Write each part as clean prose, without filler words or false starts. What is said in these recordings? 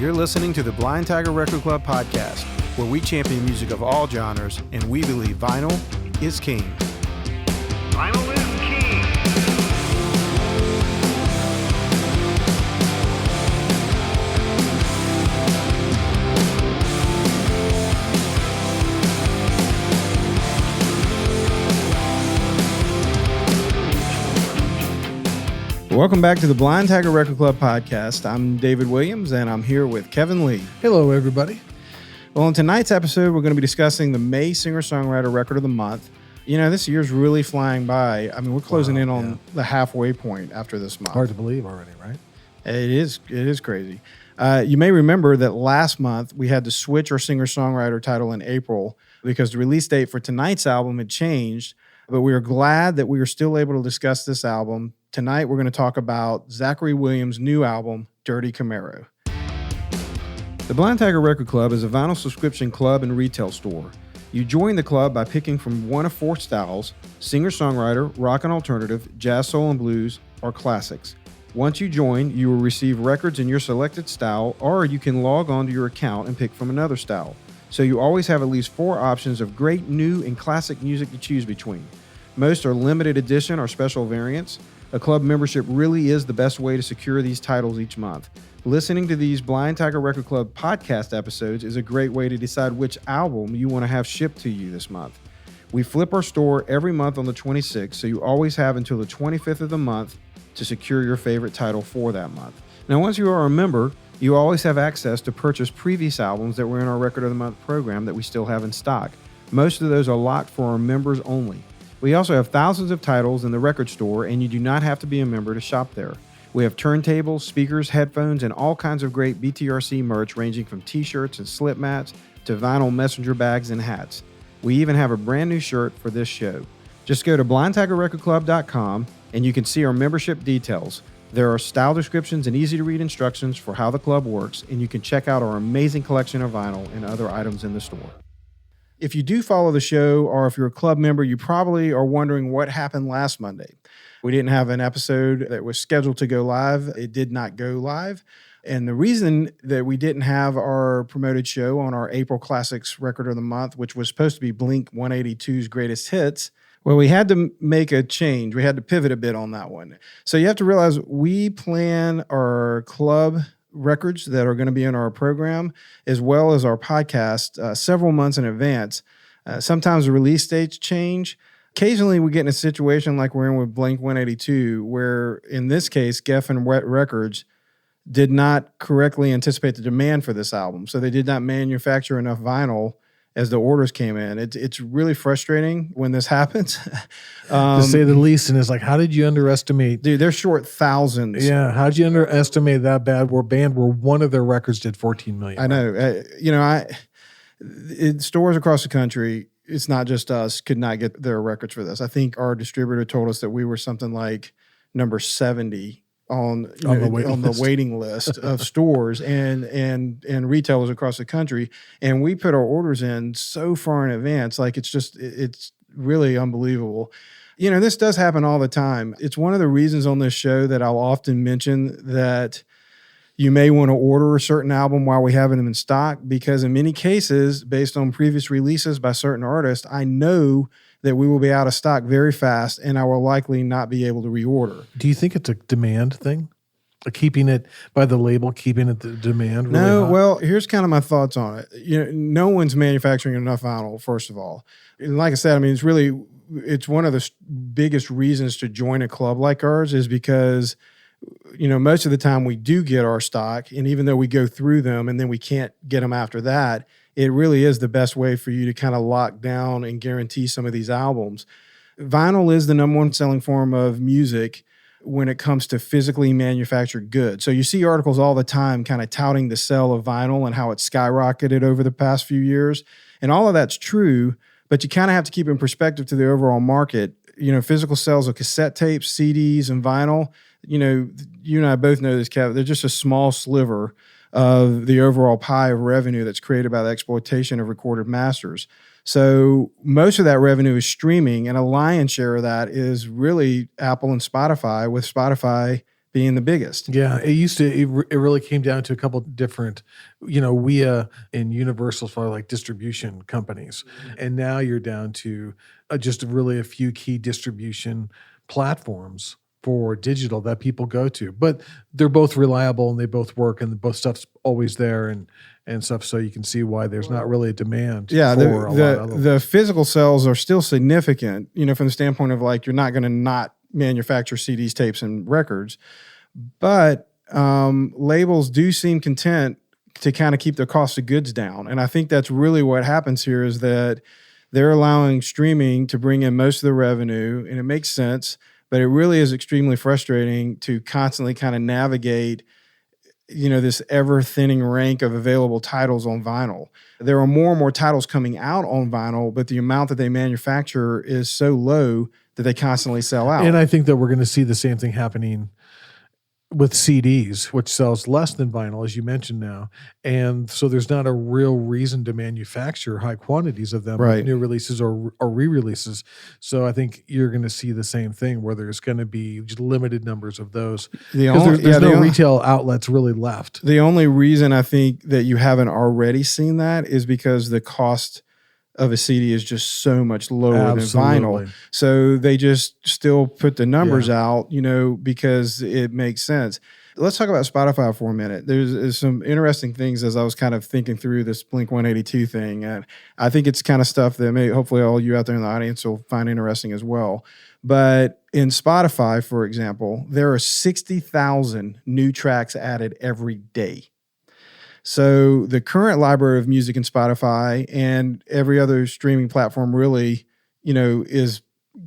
You're listening to the Blind Tiger Record Club podcast, where we champion music of all genres, and we believe vinyl is king. Vinyl is king. Welcome back to the Blind Tiger Record Club podcast. I'm David Williams, and I'm here with Kevin Lee. Hello, everybody. Well, in tonight's episode, we're going to be discussing the May Singer-Songwriter Record of the Month. You know, this year's really flying by. I mean, we're closing in on the halfway point after this month. Hard to believe already, right? It is crazy. You may remember that last month we had to switch our singer-songwriter title in April because the release date for tonight's album had changed, but we are glad that we are still able to discuss this album. Tonight we're going to talk about Zachary Williams' new album, Dirty Camaro. The Blind Tiger Record Club is a vinyl subscription club and retail store. You join the club by picking from one of four styles: singer-songwriter, rock and alternative, jazz, soul and blues, or classics. Once you join, you will receive records in your selected style, or you can log on to your account and pick from another style. So you always have at least four options of great new and classic music to choose between. Most are limited edition or special variants. A club membership really is the best way to secure these titles each month. Listening to these Blind Tiger Record Club podcast episodes is a great way to decide which album you want to have shipped to you this month. We flip our store every month on the 26th, so you always have until the 25th of the month to secure your favorite title for that month. Now, once you are a member, you always have access to purchase previous albums that were in our Record of the Month program that we still have in stock. Most of those are locked for our members only. We also have thousands of titles in the record store, and you do not have to be a member to shop there. We have turntables, speakers, headphones, and all kinds of great BTRC merch ranging from t-shirts and slip mats to vinyl messenger bags and hats. We even have a brand new shirt for this show. Just go to blindtigerrecordclub.com and you can see our membership details. There are style descriptions and easy-to-read instructions for how the club works, and you can check out our amazing collection of vinyl and other items in the store. If you do follow the show, or if you're a club member, you probably are wondering what happened last Monday. We didn't have an episode that was scheduled to go live. It did not go live. And the reason that we didn't have our promoted show on our April Classics Record of the Month, which was supposed to be Blink 182's Greatest Hits, well, we had to make a change. We had to pivot a bit on that one. So you have to realize we plan our club records that are going to be in our program, as well as our podcast, several months in advance. Sometimes the release dates change. Occasionally we get in a situation like we're in with Blink 182, where in this case, Geffen Records did not correctly anticipate the demand for this album. So they did not manufacture enough vinyl as the orders came in. It's really frustrating when this happens. To say the least. And it's like, how did you underestimate? Dude, they're short thousands. Yeah, how did you underestimate that band where one of their records did 14 million? I know. Stores across the country, it's not just us, could not get their records for this. I think our distributor told us that we were something like number 70 on the waiting list of stores and retailers across the country. And we put our orders in so far in advance. Like, it's really unbelievable. You know, this does happen all the time. It's one of the reasons on this show that I'll often mention that you may want to order a certain album while we have them in stock, because in many cases, based on previous releases by certain artists, I know that we will be out of stock very fast, and I will likely not be able to reorder. Do you think it's a demand thing? Keeping it by the label, keeping it the demand? Really No, hot? well, here's kind of my thoughts on it. You know, no one's manufacturing enough vinyl, first of all. And like I said, I mean, it's one of the biggest reasons to join a club like ours is because, you know, most of the time we do get our stock, and even though we go through them and then we can't get them after that, it really is the best way for you to kind of lock down and guarantee some of these albums. Vinyl is the number one selling form of music when it comes to physically manufactured goods. So you see articles all the time kind of touting the sale of vinyl and how it's skyrocketed over the past few years. And all of that's true, but you kind of have to keep in perspective to the overall market. You know, physical sales of cassette tapes, CDs, and vinyl, you know, you and I both know this, Kev, they're just a small sliver of the overall pie of revenue that's created by the exploitation of recorded masters. So most of that revenue is streaming, and a lion's share of that is really Apple and Spotify, with Spotify being the biggest. Yeah, it really came down to a couple different, we and Universal for like distribution companies. And now you're down to just really a few key distribution platforms for digital that people go to. But they're both reliable and they both work and both stuff's always there and stuff. So you can see why there's not really a demand Yeah, for a lot of them. the physical sales are still significant, from the standpoint of like you're not going to not manufacture CDs, tapes, and records, but labels do seem content to kind of keep their cost of goods down. And I think that's really what happens here is that they're allowing streaming to bring in most of the revenue, and it makes sense, but it really is extremely frustrating to constantly kind of navigate this ever thinning rank of available titles on vinyl. There are more and more titles coming out on vinyl, but the amount that they manufacture is so low that they constantly sell out. And I think that we're going to see the same thing happening with CDs, which sells less than vinyl, as you mentioned now. And so there's not a real reason to manufacture high quantities of them, Right. with new releases or re-releases. So I think you're going to see the same thing where there's going to be just limited numbers of those. Because there's no retail outlets really left. The only reason I think that you haven't already seen that is because the cost of a CD is just so much lower Absolutely. than vinyl. So they just still put the numbers out, because it makes sense. Let's talk about Spotify for a minute. There's some interesting things as I was kind of thinking through this Blink-182 thing. And I think it's kind of stuff that hopefully all you out there in the audience will find interesting as well. But in Spotify, for example, there are 60,000 new tracks added every day. So the current library of music in Spotify and every other streaming platform really, is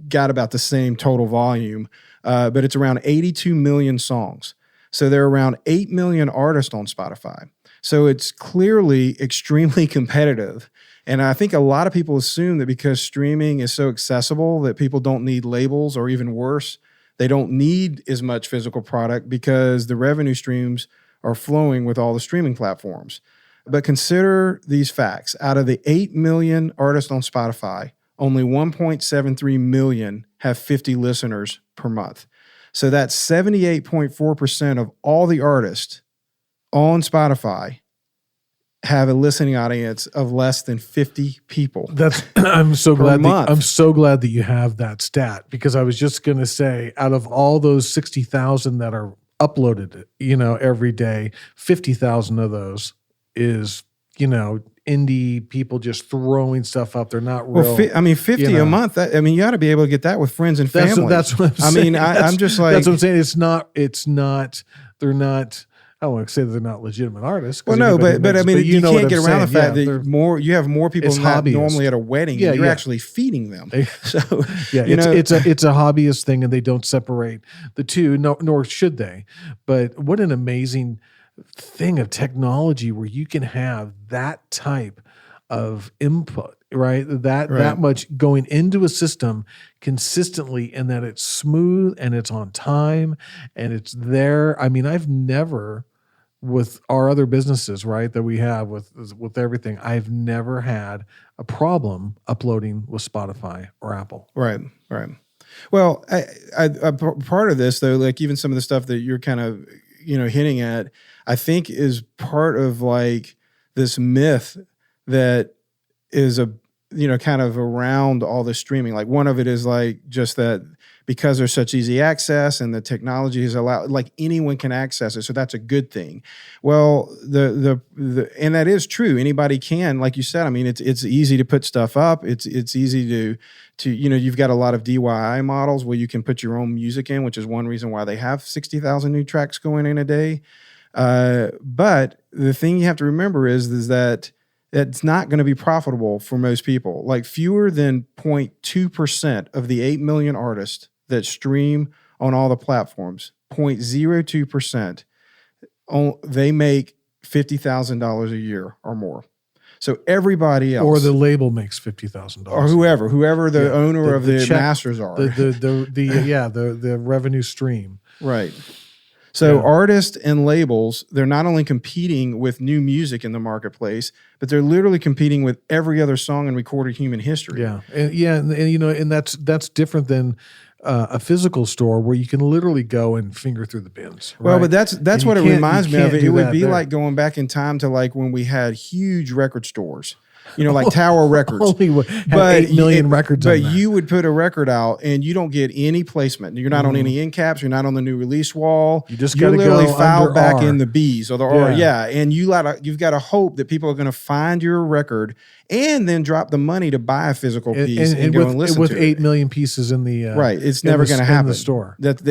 got about the same total volume, but it's around 82 million songs. So there are around 8 million artists on Spotify. So it's clearly extremely competitive. And I think a lot of people assume that because streaming is so accessible that people don't need labels, or even worse, they don't need as much physical product because the revenue streams are flowing with all the streaming platforms. But consider these facts. Out of the 8 million artists on Spotify, only 1.73 million have 50 listeners per month. So that's 78.4% of all the artists on Spotify have a listening audience of less than 50 people. I'm so glad month. I'm so glad that you have that stat, because I was just going to say, out of all those 60,000 that are uploaded, every day, 50,000 of those is, indie people just throwing stuff up. They're not real. Well, 50 a month. You ought to be able to get that with friends and family. That's what I'm saying. I'm just like, that's what I'm saying. It's not. They're not. I don't want to say they're not legitimate artists. Well, no, but you can't get around the fact that you have more people than that normally at a wedding. Yeah, you're actually feeding them. So it's a hobbyist thing, and they don't separate the two, nor should they. But what an amazing thing of technology where you can have that type of input, right? That much going into a system consistently, and that it's smooth and it's on time and it's there. I've never, with our other businesses, right, that we have with everything, I've never had a problem uploading with Spotify or Apple. Right. Well, I part of this though, like even some of the stuff that you're kind of hitting at, I think is part of like this myth that is kind of around all the streaming. Like one of it is like just that because there's such easy access and the technology is allowed, like anyone can access it. So that's a good thing. Well, and that is true. Anybody can, like you said, it's easy to put stuff up. It's easy to you've got a lot of DIY models where you can put your own music in, which is one reason why they have 60,000 new tracks going in a day. But the thing you have to remember is that it's not going to be profitable for most people. Like fewer than 0.2% of the 8 million artists that stream on all the platforms, 0.02%, they make $50,000 a year or more. So everybody else, or the label makes $50,000, or whoever the owner of the masters are, the revenue stream, right? So artists and labels, they're not only competing with new music in the marketplace, but they're literally competing with every other song in recorded human history. And that's different than a physical store where you can literally go and finger through the bins. Well, right? but that's And what it you reminds me can't of. do It would that be there. like going back in time to like when we had huge record stores, like Tower Records. Hollywood had 8 million records But on that. you would put a record out and you don't get any placement. You're not on any end caps. You're not on the new release wall. You just You're gotta literally go filed under back R. in the B's or the R. Yeah. And you've got to hope that people are going to find your record and then drop the money to buy a physical piece and go and listen with to 8 it. million pieces in the Right. It's in never the- going to in happen. the store. That's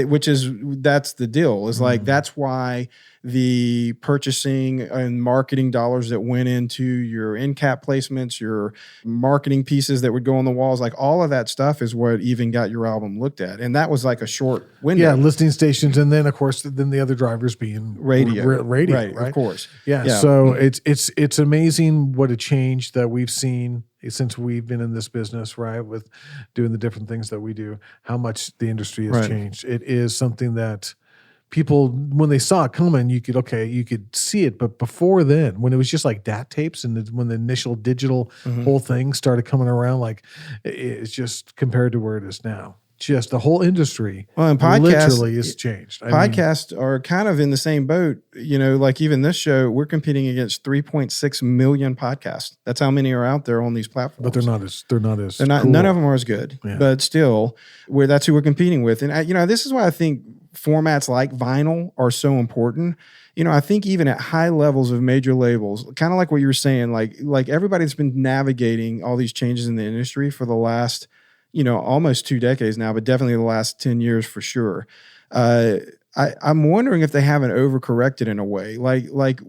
the deal. Is like, that's why the purchasing and marketing dollars that went into your end cap placements, your marketing pieces that would go on the walls, like all of that stuff is what even got your album looked at. And that was like a short window. Yeah, listening stations, and then of course, then the other drivers being Radio. radio, Right, of course. Yeah, so it's amazing what a change that we've seen since we've been in this business, right? With doing the different things that we do, how much the industry has Right. changed. It is something that people, when they saw it coming, you could see it. But before then, when it was just like DAT tapes, and when the initial digital whole thing started coming around, like it's just compared to where it is now. Just the whole industry, Well, and podcasts- literally has changed. I mean, Podcasts are kind of in the same boat. Like even this show, we're competing against 3.6 million podcasts. That's how many are out there on these platforms. but they're not as They're not. cool. None of them are as good. Yeah. But still, that's who we're competing with. And this is why I think formats like vinyl are so important. I think even at high levels of major labels, kind of like what you were saying, like everybody's been navigating all these changes in the industry for the last, almost 2 decades now, but definitely the last 10 years for sure. I'm wondering if they haven't overcorrected in a way. Like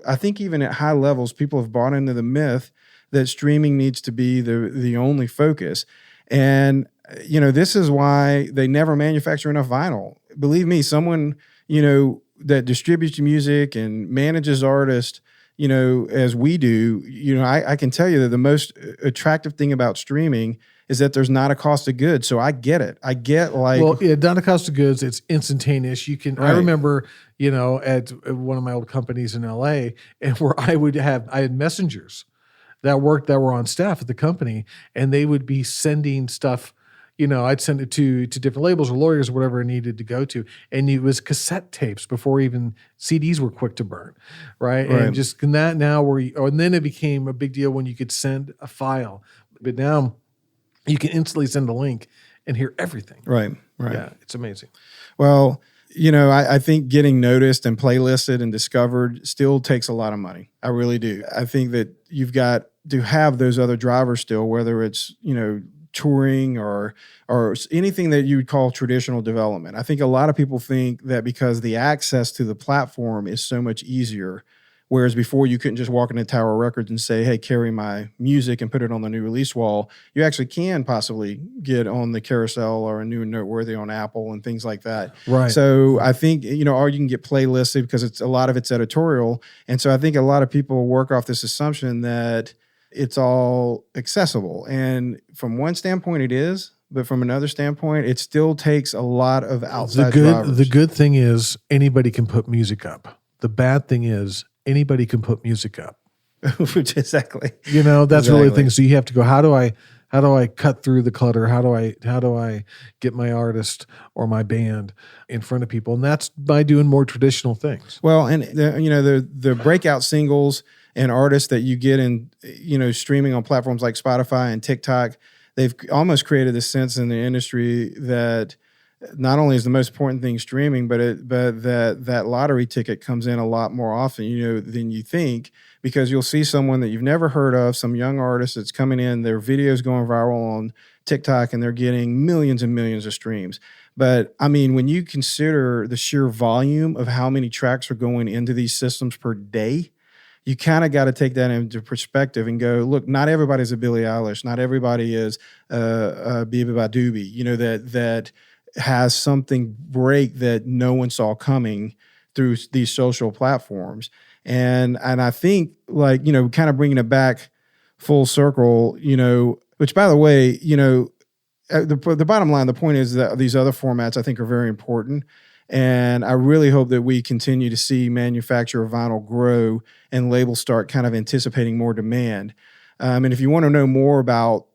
I think even at high levels, people have bought into the myth that streaming needs to be the only focus. And, this is why they never manufacture enough vinyl. Believe me, someone, that distributes music and manages artists, as we do, I can tell you that the most attractive thing about streaming is that there's not a cost of goods. So I get it. I get not a cost of goods. It's instantaneous. You can. Right. I remember, at one of my old companies in LA, and where I had messengers that were on staff at the company, and they would be sending stuff. I'd send it to different labels or lawyers or whatever it needed to go to, and it was cassette tapes before even CDs were quick to burn, right? And just that now and then it became a big deal when you could send a file, but now you can instantly send a link and hear everything. Right. Yeah, it's amazing. Well, I think getting noticed and playlisted and discovered still takes a lot of money. I really do. I think that you've got to have those other drivers still, whether it's, touring or anything that you would call traditional development. I think a lot of people think that because the access to the platform is so much easier, whereas before you couldn't just walk into Tower Records and say, hey, carry my music and put it on the new release wall. You actually can possibly get on the carousel or a new and noteworthy on Apple and things like that. Right. So I think, or you can get playlisted because a lot of it's editorial. And so I think a lot of people work off this assumption that it's all accessible. And from one standpoint it is, but from another standpoint, it still takes a lot of outside drivers. The good thing is anybody can put music up. The bad thing is anybody can put music up. Exactly. That's really the Exactly. thing. So you have to go, how do I cut through the clutter? How do I get my artist or my band in front of people? And that's by doing more traditional things. Well, and the breakout singles and artists that you get in, streaming on platforms like Spotify and TikTok, they've almost created this sense in the industry that not only is the most important thing streaming, but that lottery ticket comes in a lot more often, than you think, because you'll see someone that you've never heard of, some young artist that's coming in, their videos going viral on TikTok, and they're getting millions and millions of streams. But I mean, when you consider the sheer volume of how many tracks are going into these systems per day, you kind of got to take that into perspective and go, look, not everybody's a Billie Eilish. Not everybody is a Biba Doobie, that has something break that no one saw coming through these social platforms. And I think, kind of bringing it back full circle, which, by the way, the bottom line, the point is that these other formats I think are very important. And I really hope that we continue to see manufacture of vinyl grow and labels start kind of anticipating more demand. And if you want to know more about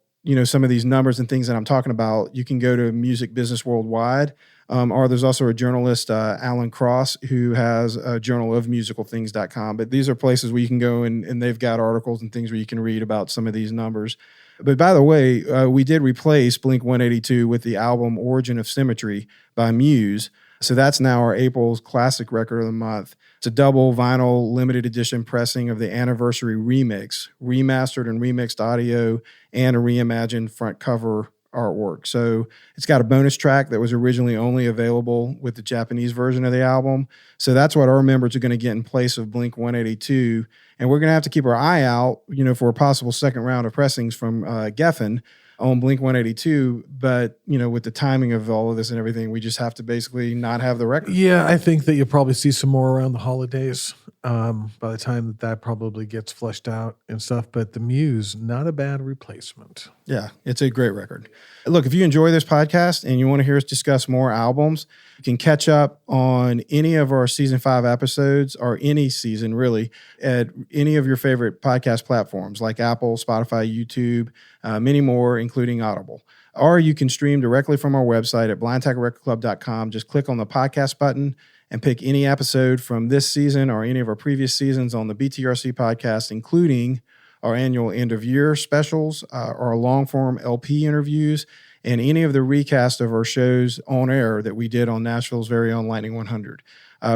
some of these numbers and things that I'm talking about, you can go to Music Business Worldwide. Or there's also a journalist, Alan Cross, who has a journal of musicalthings.com. But these are places where you can go and they've got articles and things where you can read about some of these numbers. But by the way, we did replace Blink-182 with the album Origin of Symmetry by Muse. So that's now our April's classic record of the month. It's a double vinyl limited edition pressing of the Anniversary Remix, remastered and remixed audio, and a reimagined front cover artwork. So it's got a bonus track that was originally only available with the Japanese version of the album. So that's what our members are going to get in place of Blink-182. And we're going to have to keep our eye out, for a possible second round of pressings from Geffen on Blink-182. But, with the timing of all of this and everything, we just have to basically not have the record. Yeah, I think that you'll probably see some more around the holidays by the time that probably gets fleshed out and stuff. But the Muse, not a bad replacement. Yeah, it's a great record. Look, if you enjoy this podcast and you want to hear us discuss more albums, you can catch up on any of our season 5 episodes, or any season really, at any of your favorite podcast platforms like Apple, Spotify, YouTube, many more, including Audible. Or you can stream directly from our website at blindtackerrecordclub.com. Just click on the podcast button and pick any episode from this season or any of our previous seasons on the BTRC podcast, including our annual end-of-year specials, our long-form LP interviews, and any of the recast of our shows on air that we did on Nashville's very own Lightning 100.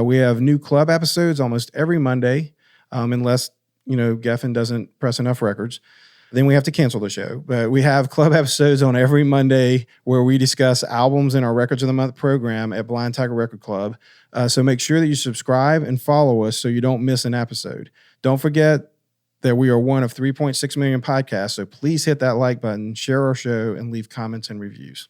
We have new club episodes almost every Monday, unless, Geffen doesn't press enough records. Then we have to cancel the show. But we have club episodes on every Monday where we discuss albums in our Records of the Month program at Blind Tiger Record Club. So make sure that you subscribe and follow us so you don't miss an episode. Don't forget that we are one of 3.6 million podcasts, so please hit that like button, share our show, and leave comments and reviews.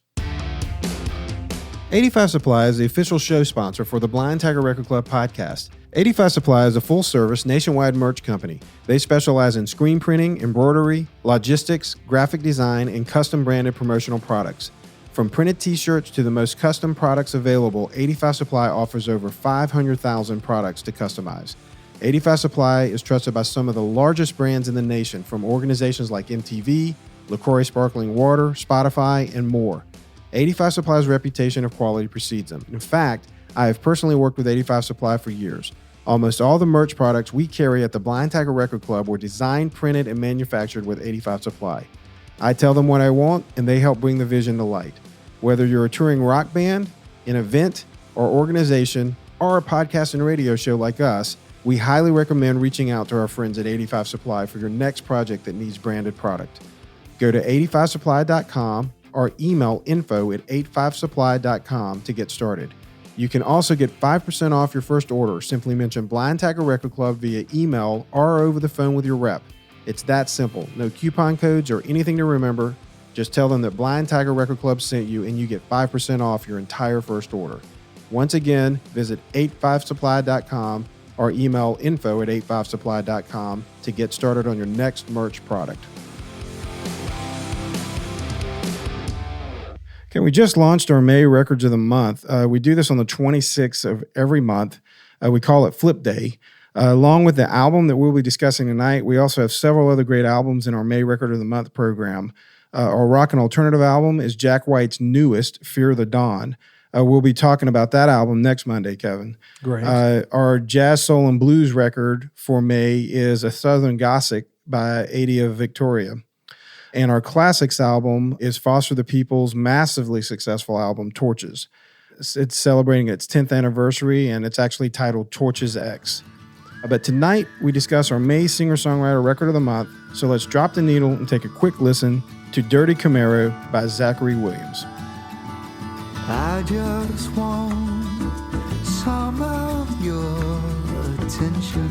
85 Supply is the official show sponsor for the Blind Tiger Record Club podcast. 85 Supply is a full-service nationwide merch company. They specialize in screen printing, embroidery, logistics, graphic design, and custom-branded promotional products. From printed t-shirts to the most custom products available, 85 Supply offers over 500,000 products to customize. 85 Supply is trusted by some of the largest brands in the nation, from organizations like MTV, LaCroix Sparkling Water, Spotify, and more. 85 Supply's reputation of quality precedes them. In fact, I have personally worked with 85 Supply for years. Almost all the merch products we carry at the Blind Tiger Record Club were designed, printed, and manufactured with 85 Supply. I tell them what I want, and they help bring the vision to light. Whether you're a touring rock band, an event, or organization, or a podcast and radio show like us, we highly recommend reaching out to our friends at 85 Supply for your next project that needs branded product. Go to 85supply.com or email info@85supply.com to get started. You can also get 5% off your first order. Simply mention Blind Tiger Record Club via email or over the phone with your rep. It's that simple. No coupon codes or anything to remember. Just tell them that Blind Tiger Record Club sent you and you get 5% off your entire first order. Once again, visit 85supply.com or email info@85supply.com to get started on your next merch product. Okay, we just launched our May Records of the Month. We do this on the 26th of every month. We call it Flip Day. Along with the album that we'll be discussing tonight, we also have several other great albums in our May Record of the Month program. Our rock and alternative album is Jack White's newest, Fear the Dawn. We'll be talking about that album next Monday, Kevin. Great. Our jazz, soul, and blues record for May is A Southern Gothic by Adia Victoria. And our classics album is Foster the People's massively successful album, Torches. It's celebrating its 10th anniversary, and it's actually titled Torches X. But tonight, we discuss our May Singer-Songwriter Record of the Month, so let's drop the needle and take a quick listen to Dirty Camaro by Zachary Williams. I just want some of your attention.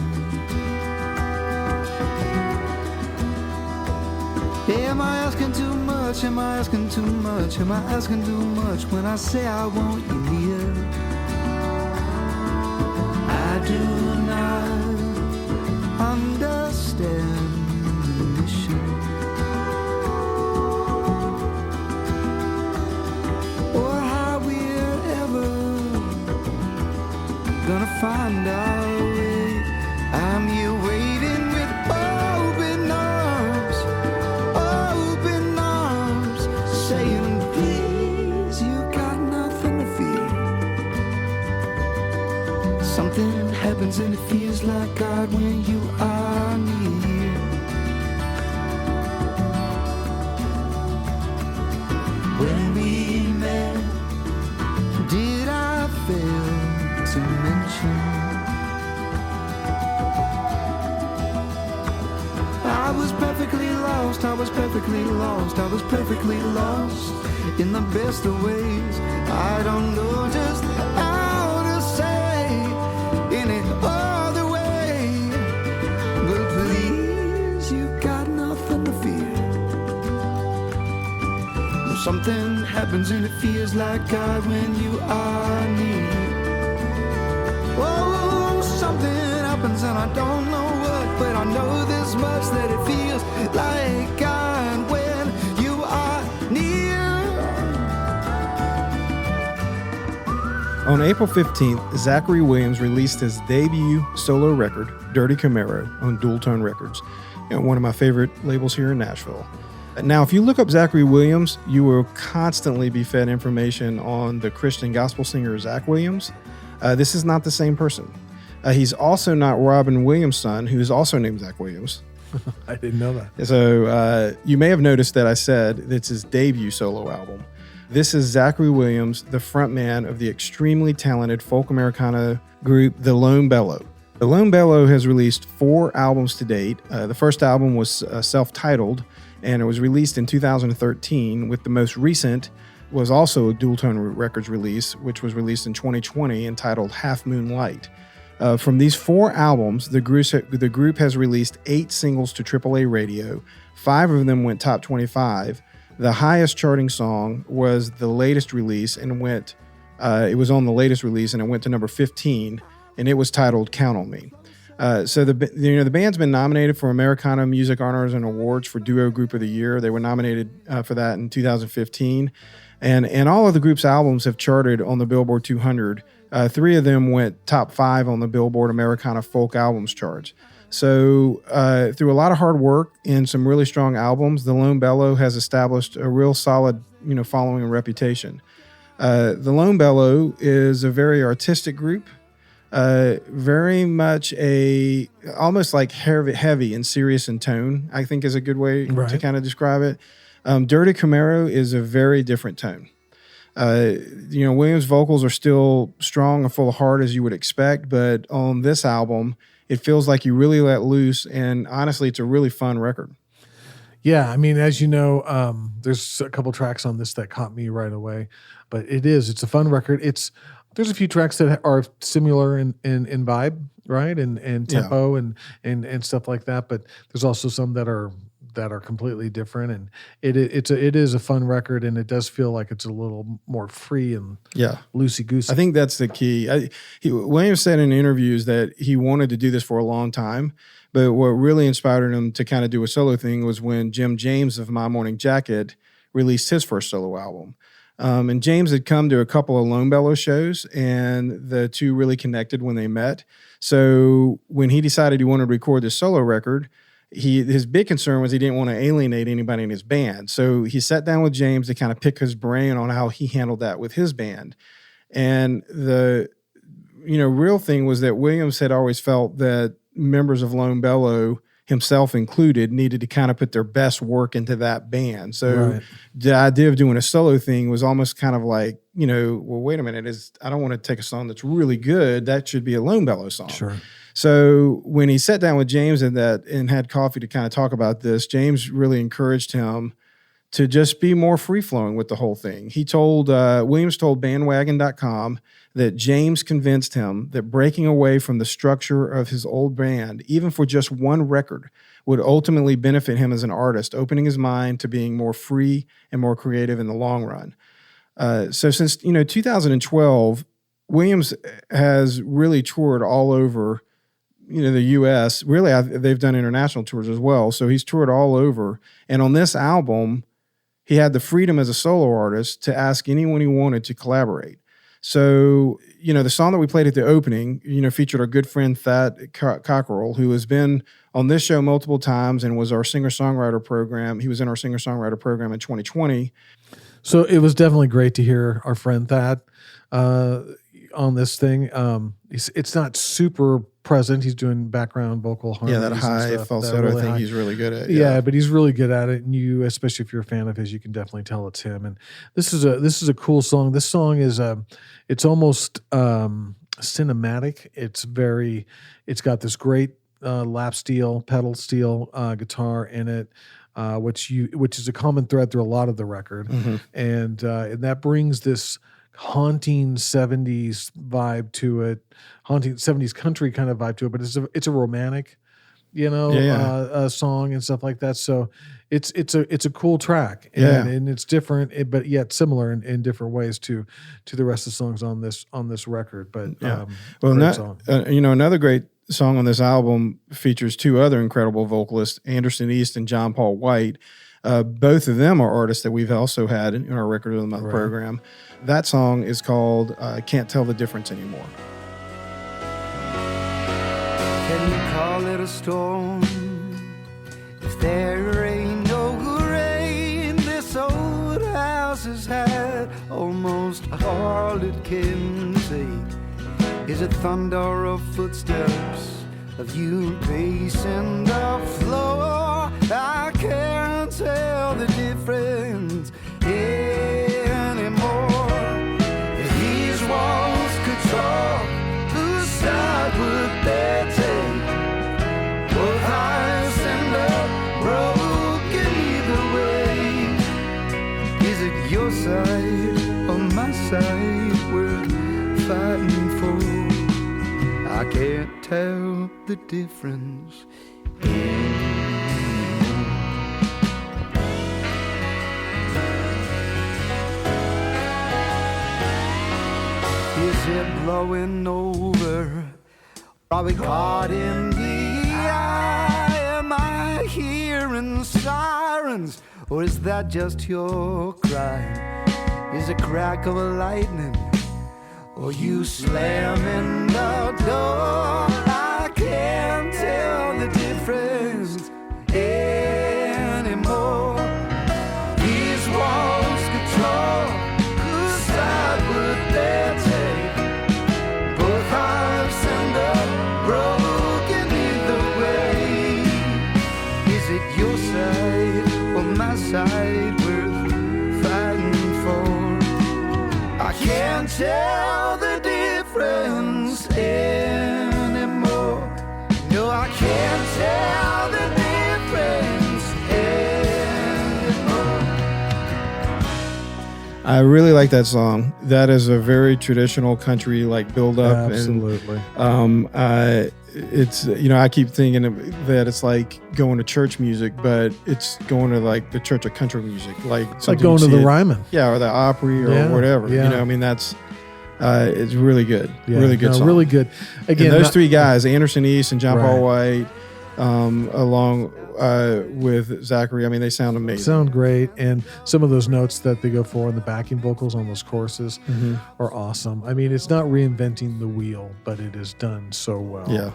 Am I asking too much? Am I asking too much? Am I asking too much when I say I want you near? I do not understand the mission, or how we're ever gonna find our way. I'm here waiting with open arms, open arms. Something happens and it feels like God when you are near. When we met, did I fail to mention I was perfectly lost, I was perfectly lost, I was perfectly lost in the best of ways. I don't know just how to say any other way, but please, you got nothing to fear. Something happens and it feels like God when you are near. Oh, something happens and I don't know what, but I know this much that it feels like God when you are near. On April 15th, Zachary Williams released his debut solo record, Dirty Camaro, on Dual Tone Records, one of my favorite labels here in Nashville. Now, if you look up Zachary Williams, you will constantly be fed information on the Christian gospel singer Zach Williams. This is not the same person. He's also not Robin Williams' son, who is also named Zach Williams. I didn't know that. So you may have noticed that I said it's his debut solo album. This is Zachary Williams, the frontman of the extremely talented folk Americana group, The Lone Bellow. The Lone Bellow has released 4 albums to date. The first album was self-titled, and it was released in 2013, with the most recent was also a Dual Tone Records release, which was released in 2020, entitled Half Moon Light. From these 4 albums, the group has released 8 singles to AAA radio. 5 of them went top 25. The highest charting song was the latest release, and it was on the latest release, and it went to number 15, and it was titled Count on Me. So the band's been nominated for Americana Music Honors and Awards for Duo Group of the Year. They were nominated for that in 2015, and all of the group's albums have charted on the Billboard 200. 3 of them went top 5 on the Billboard Americana Folk Albums charts. So through a lot of hard work and some really strong albums, the Lone Bellow has established a real solid following and reputation. The Lone Bellow is a very artistic group. Very much almost like heavy and serious in tone, I think is a good way to kind of describe it. Dirty Camaro is a very different tone. Williams' vocals are still strong and full of heart as you would expect, but on this album, it feels like you really let loose, and honestly, it's a really fun record. Yeah, I mean, as you know, there's a couple tracks on this that caught me right away, but it's a fun record. There's a few tracks that are similar in vibe, right, and tempo and stuff like that. But there's also some that are completely different, and it is a fun record, and it does feel like it's a little more free and loosey goosey. I think that's the key. Williams said in interviews that he wanted to do this for a long time, but what really inspired him to kind of do a solo thing was when Jim James of My Morning Jacket released his first solo album. And James had come to a couple of Lone Bellow shows, and the two really connected when they met. So when he decided he wanted to record this solo record, his big concern was he didn't want to alienate anybody in his band. So he sat down with James to kind of pick his brain on how he handled that with his band. And the real thing was that Williams had always felt that members of Lone Bellow, himself included, needed to kind of put their best work into that band. So the idea of doing a solo thing was almost kind of like, well, wait a minute, I don't want to take a song that's really good. That should be a Lone Bellow song. Sure. So when he sat down with James and had coffee to kind of talk about this, James really encouraged him to just be more free-flowing with the whole thing. Williams told bandwagon.com that James convinced him that breaking away from the structure of his old band, even for just one record, would ultimately benefit him as an artist, opening his mind to being more free and more creative in the long run. So since 2012, Williams has really toured all over the U.S. Really, they've done international tours as well. So he's toured all over. And on this album, he had the freedom as a solo artist to ask anyone he wanted to collaborate. So, the song that we played at the opening, featured our good friend Thad Cockerell, who has been on this show multiple times and was our singer-songwriter program. He was in our singer-songwriter program in 2020. So it was definitely great to hear our friend Thad on on this thing. It's not super present. He's doing background vocal harmonies. Yeah, that high and stuff, falsetto really thing high. he's really good at. Yeah, but he's really good at it, and you, especially if you're a fan of his, you can definitely tell it's him. And this is a cool song. This song is it's almost cinematic. It's got this great lap steel, pedal steel guitar in it, which is a common thread through a lot of the record, and that brings this haunting 70s vibe to it, haunting 70s country kind of vibe to it, but it's a romantic, song and stuff like that. So it's a cool track, and it's different, but yet similar in different ways to the rest of the songs on this record. But great song. Another great song on this album features two other incredible vocalists, Anderson East and John Paul White. Both of them are artists that we've also had in our Record of the Month program. That song is called Can't Tell the Difference Anymore. Can you call it a storm if there ain't no rain? This old house has had almost all it can take. Is it thunder or footsteps of you pacing the floor? I can't tell the difference anymore. If these walls could talk, whose side would they take? Both eyes end up broken either way. Is it your side or my side we're fighting for? I can't tell the difference anymore. Is it blowing over? Are we caught in the eye? Am I hearing sirens? Or is that just your cry? Is it crack of a lightning? Or you slamming the door? I can't tell the difference anymore. These walls could talk, whose side would they take? Both hearts end up broken either way. Is it your side or my side worth fighting for? I can't tell the difference anymore. No, I can't tell the difference anymore. I really like that song. That is a very traditional country like build up. Absolutely. And, it's I keep thinking that it's like going to church music, but it's going to like the church of country music, like It's like going to the Ryman. or the Opry or whatever. Yeah. That's it's really good, really good song. Really good. Again, And those three guys, Anderson East and John Paul Right. White, along with Zachary, they sound amazing. sound great, and some of those notes that they go for on the backing vocals on those choruses Mm-hmm. are awesome. It's not reinventing the wheel, but it is done so well. Yeah,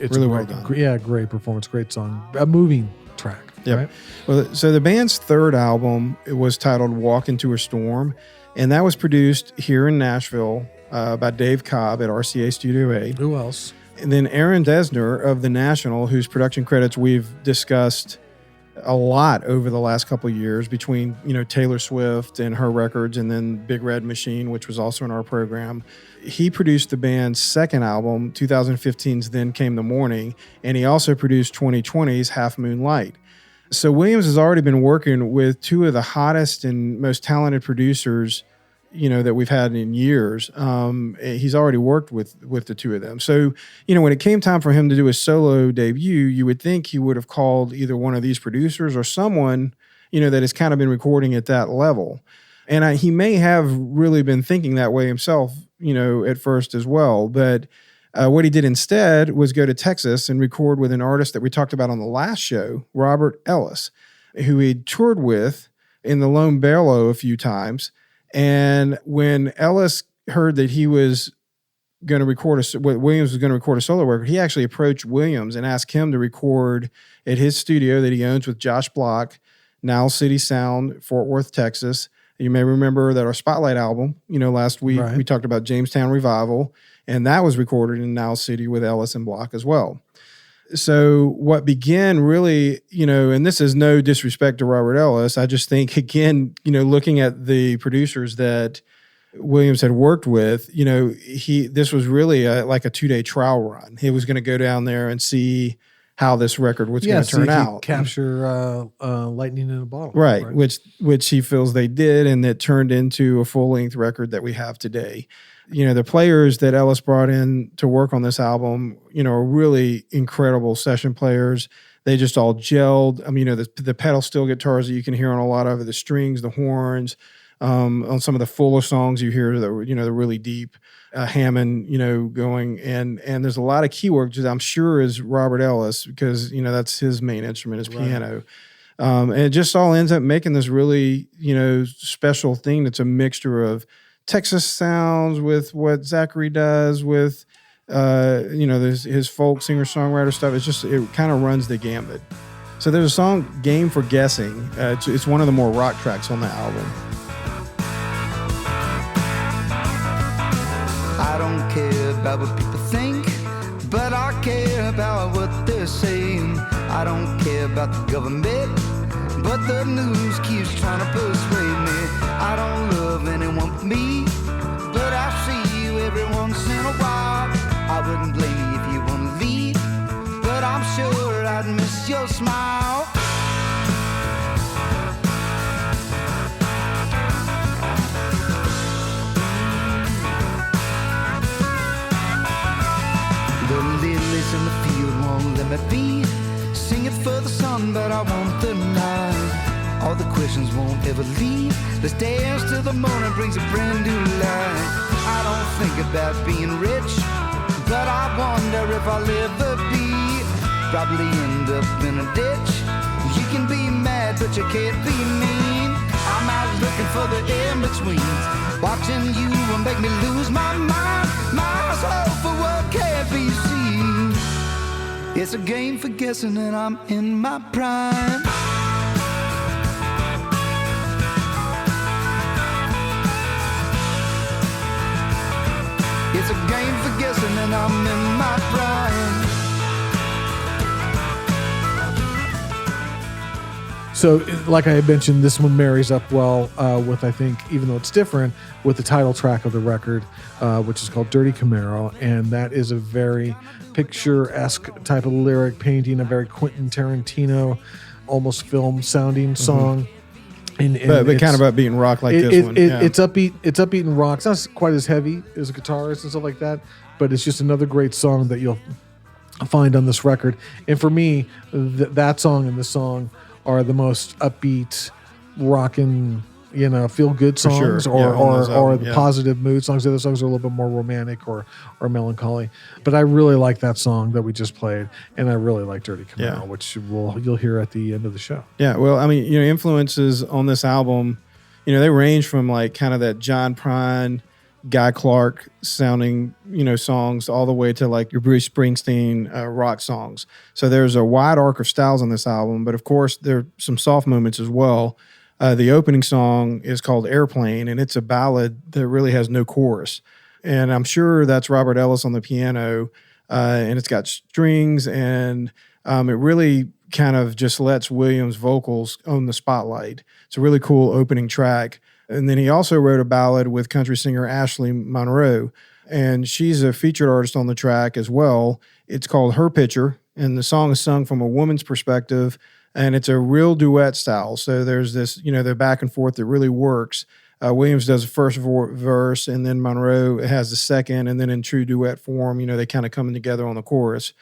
It's really great, well done. Yeah, great performance, great song, a moving track. Yep. Right? Well, so the band's third album was titled Walk Into a Storm, and that was produced here in Nashville by Dave Cobb at RCA Studio A. Who else? And then Aaron Desner of The National, whose production credits we've discussed a lot over the last couple of years between, Taylor Swift and her records and then Big Red Machine, which was also in our program. He produced the band's second album, 2015's Then Came the Morning, and he also produced 2020's Half Moon Light. So Williams has already been working with two of the hottest and most talented producers that we've had in years. He's already worked with the two of them. So, when it came time for him to do his solo debut, you would think he would have called either one of these producers or someone, that has kind of been recording at that level. And he may have really been thinking that way himself, at first as well. But what he did instead was go to Texas and record with an artist that we talked about on the last show, Robert Ellis, who he'd toured with in the Lone Bellow a few times. And when Ellis heard that he was going to Williams was going to record a solo record, he actually approached Williams and asked him to record at his studio that he owns with Josh Block, Nile City Sound, Fort Worth, Texas. You may remember that our Spotlight album, last week Right. we talked about Jamestown Revival, and that was recorded in Now City with Ellis and Block as well. So what began really, and this is no disrespect to Robert Ellis, I just think, again, looking at the producers that Williams had worked with, this was really like a 2-day trial run. He was going to go down there and see how this record was going to turn out. Capture lightning in a bottle. Right. Which he feels they did, and that turned into a full-length record that we have today. The players that Ellis brought in to work on this album, are really incredible session players. They just all gelled. I mean, the pedal steel guitars that you can hear on a lot of it, the strings, the horns, on some of the fuller songs you hear, the really deep Hammond, going, and there's a lot of key work, which I'm sure is Robert Ellis, because, that's his main instrument is piano. And it just all ends up making this really, special thing that's a mixture of Texas sounds with what Zachary does with, his folk singer-songwriter stuff. It kind of runs the gambit. So there's a song, Game for Guessing. It's one of the more rock tracks on the album. I don't care about what people think, but I care about what they're saying. I don't care about the government, but the news keeps trying to persuade me. I don't love anyone but me, but I see you every once in a while. I wouldn't blame you if you want to leave, but I'm sure I'd miss your smile. The lilies in the field won't let me be. Sing it for the sun, but I want the night. All the questions won't ever leave. Let's dance till the morning brings a brand new light. I don't think about being rich, but I wonder if I'll ever be. Probably end up in a ditch. You can be mad, but you can't be mean. I'm out looking for the in-betweens, watching you will make me lose my mind. My hope for what can't be seen. It's a game for guessing, and I'm in my prime. It's a game for guessing, and I'm in my prime. So, like I had mentioned, this one marries up well with, I think, even though it's different, with the title track of the record, which is called Dirty Camaro. And that is a very picturesque type of lyric painting, a very Quentin Tarantino, almost film sounding song. And But kind of about being rock like this one. It's upbeat and rock. It's not quite as heavy as guitars and stuff like that, but it's just another great song that you'll find on this record. And for me, that song and this song are the most upbeat, rockin', feel good songs, sure. or the positive mood songs. The other songs are a little bit more romantic or melancholy. But I really like that song that we just played, and I really like Dirty Camaro, which you'll hear at the end of the show. Yeah, well, I mean, influences on this album, they range from like kind of that John Prine, Guy Clark sounding, songs all the way to like your Bruce Springsteen rock songs. So there's a wide arc of styles on this album, but of course there are some soft moments as well. The opening song is called Airplane, and it's a ballad that really has no chorus. And I'm sure that's Robert Ellis on the piano, and it's got strings, and it really kind of just lets Williams' vocals own the spotlight. It's a really cool opening track. And then he also wrote a ballad with country singer Ashley Monroe, and she's a featured artist on the track as well. It's called Her Picture, and the song is sung from a woman's perspective, and it's a real duet style. So there's this, the back and forth that really works. Williams does the first verse, and then Monroe has the second, and then in true duet form, they kind of coming together on the chorus.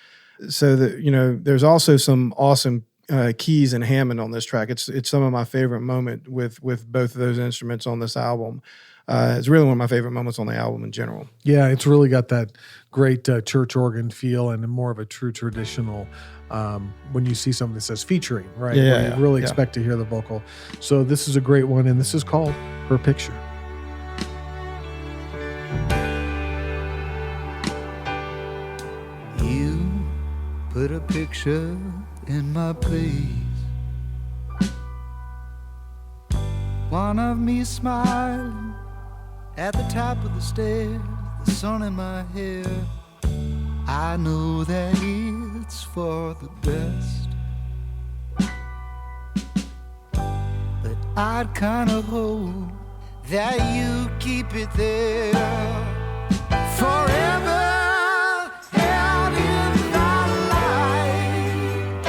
So that, there's also some awesome keys and Hammond on this track. It's some of my favorite moment with both of those instruments on this album. It's really one of my favorite moments on the album in general. Yeah, it's really got that great church organ feel and more of a true traditional when you see something that says featuring, right? Yeah, you really expect to hear the vocal. So this is a great one, and this is called Her Picture. You put a picture in my place. one of me smiling at the top of the stairs, the sun in my hair. I know that it's for the best, but I'd kinda hope that you keep it there forever out in the light,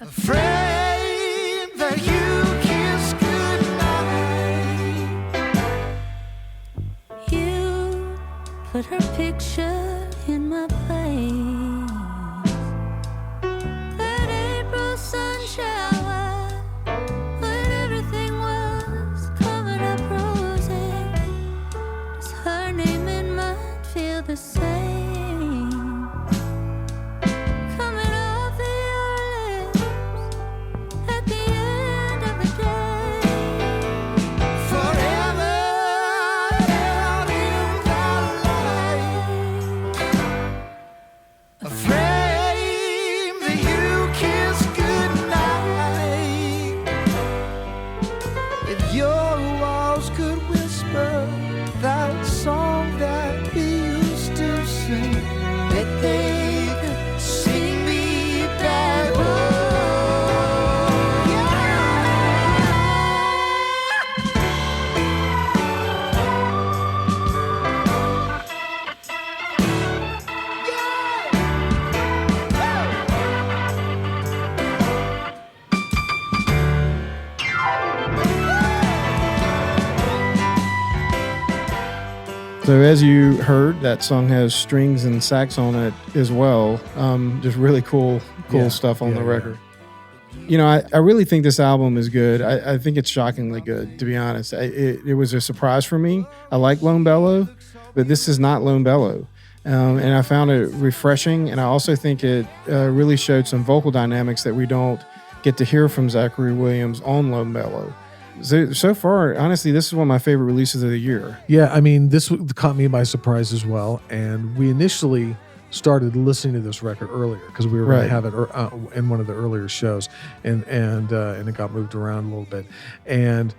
a frame that you kiss goodnight. You put her picture in my place, that April sun shower when everything was covered up rosy. Does her name and mine feel the same, coming off of your lips at the end of the day? Forever out in the light, a frame that you kiss goodnight. If your walls could whisper that song that we used to sing, that they could sing me back home. Yeah. So as you heard, that song has strings and sax on it as well. Just really cool Yeah, stuff on yeah, the yeah. record. You know, I really think this album is good. I think it's shockingly good, to be honest. It was a surprise for me. I like Lone Bellow, but this is not Lone Bellow. And I found it refreshing, and I also think it really showed some vocal dynamics that we don't get to hear from Zachary Williams on Lone Bellow. So far, honestly, this is one of my favorite releases of the year. Yeah, I mean, this caught me by surprise as well. And we initially started listening to this record earlier because we were going Right. to have it in one of the earlier shows, and it got moved around a little bit. And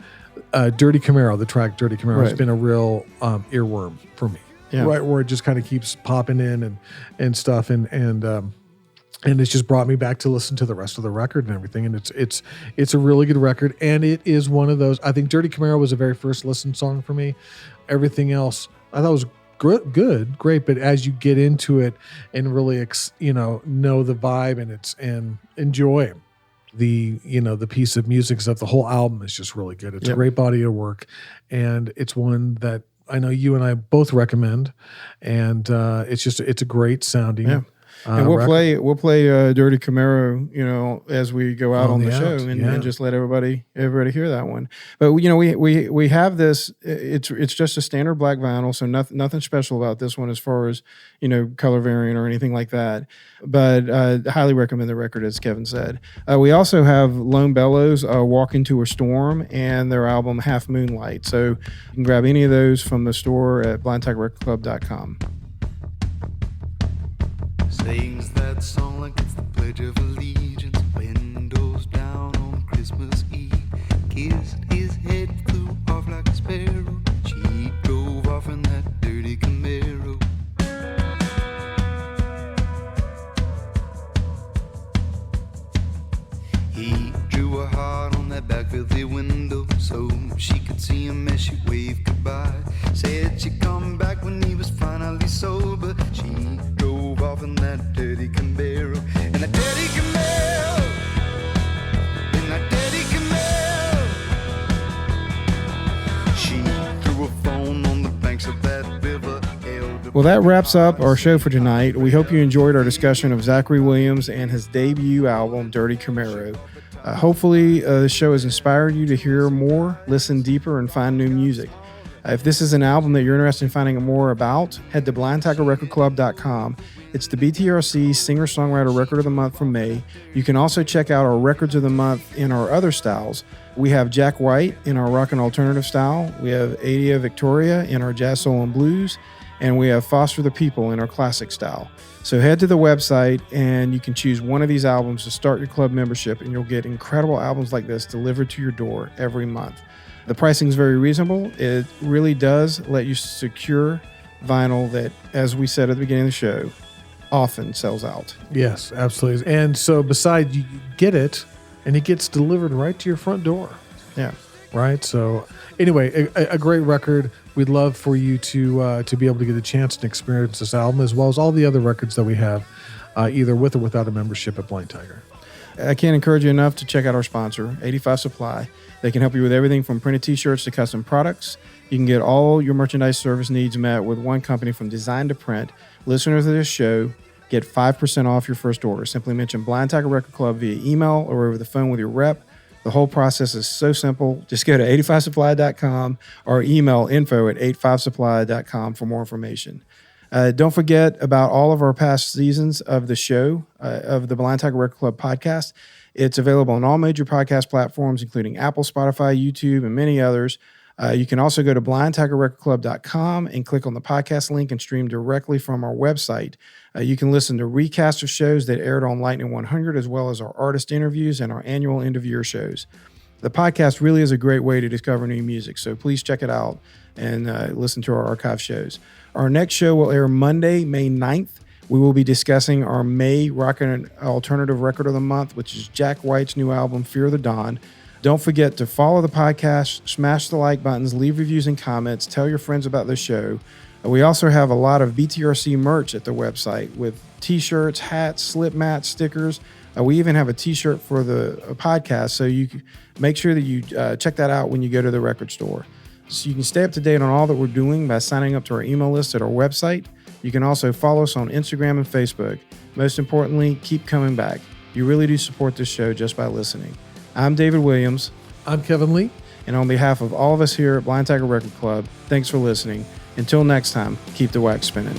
Dirty Camaro, the track Dirty Camaro, has Right. been a real earworm for me. Yeah. Right, where it just kind of keeps popping in and stuff, and it's just brought me back to listen to the rest of the record and everything. And it's a really good record, and it is one of those. I think Dirty Camaro was the very first listen song for me. Everything else I thought was great, but as you get into it and really know the vibe and enjoy the piece of music stuff, the whole album is just really good. It's a great body of work, and it's one that I know you and I both recommend, and it's a great sounding. Yeah. And we'll record. play Dirty Camaro, as we go out on the show, and just let everybody hear that one. But we have this. It's just a standard black vinyl, so nothing special about this one as far as color variant or anything like that. But I highly recommend the record, as Kevin said. We also have Lone Bellow's "Walk Into a Storm" and their album "Half Moonlight." So you can grab any of those from the store at blindtagrecordclub.com. Sings that song like it's the Pledge of Allegiance. Windows down on Christmas Eve. Kissed his head, flew off like a sparrow. She drove off in that dirty Camaro. He drew her heart on that back filthy window so she could see him as she waved goodbye. Said she'd come back when he was finally sober. She drove off in that dirty Camaro. And that dirty Camaro, in that dirty Camaro. She threw a phone on the banks of that river. Well, that wraps up our show for tonight. We hope you enjoyed our discussion of Zachary Williams and his debut album, Dirty Camaro. Hopefully, the show has inspired you to hear more, listen deeper, and find new music. If this is an album that you're interested in finding out more about, head to blindtackerrecordclub.com. It's the BTRC Singer-Songwriter Record of the Month from May. You can also check out our Records of the Month in our other styles. We have Jack White in our rock and alternative style. We have Adia Victoria in our jazz, soul, and blues. and we have Foster the People in our classic style. So head to the website and you can choose one of these albums to start your club membership, and you'll get incredible albums like this delivered to your door every month. The pricing is very reasonable. It really does let you secure vinyl that, as we said at the beginning of the show, often sells out. Yes, absolutely. And so besides, you get it, and it gets delivered right to your front door. Yeah. Right. So anyway, a great record. We'd love for you to be able to get a chance and experience this album, as well as all the other records that we have, either with or without a membership at Blind Tiger. I can't encourage you enough to check out our sponsor, 85 Supply. They can help you with everything from printed t-shirts to custom products. You can get all your merchandise service needs met with one company from design to print. Listeners of this show get 5% off your first order. Simply mention Blind Tiger Record Club via email or over the phone with your rep. The whole process is so simple. Just go to 85supply.com or email info@85supply.com for more information. Don't forget about all of our past seasons of the show, of the Blind Tiger Record Club podcast. It's available on all major podcast platforms, including Apple, Spotify, YouTube, and many others. You can also go to blindtigerrecordclub.com and click on the podcast link and stream directly from our website. You can listen to recasts of shows that aired on Lightning 100, as well as our artist interviews and our annual end-of-year shows. The podcast really is a great way to discover new music, so please check it out and listen to our archive shows. Our next show will air Monday, May 9th. We will be discussing our May Rock and Alternative Record of the Month, which is Jack White's new album, Fear the Dawn. Don't forget to follow the podcast, smash the like buttons, leave reviews and comments, tell your friends about the show. We also have a lot of BTRC merch at the website with t-shirts, hats, slip mats, stickers. We even have a t-shirt for the podcast, so you can make sure that you check that out when you go to the record store. So you can stay up to date on all that we're doing by signing up to our email list at our website. You can also follow us on Instagram and Facebook. Most importantly, keep coming back. You really do support this show just by listening. I'm David Williams. I'm Kevin Lee. And on behalf of all of us here at Blind Tiger Record Club, thanks for listening. Until next time, keep the wax spinning.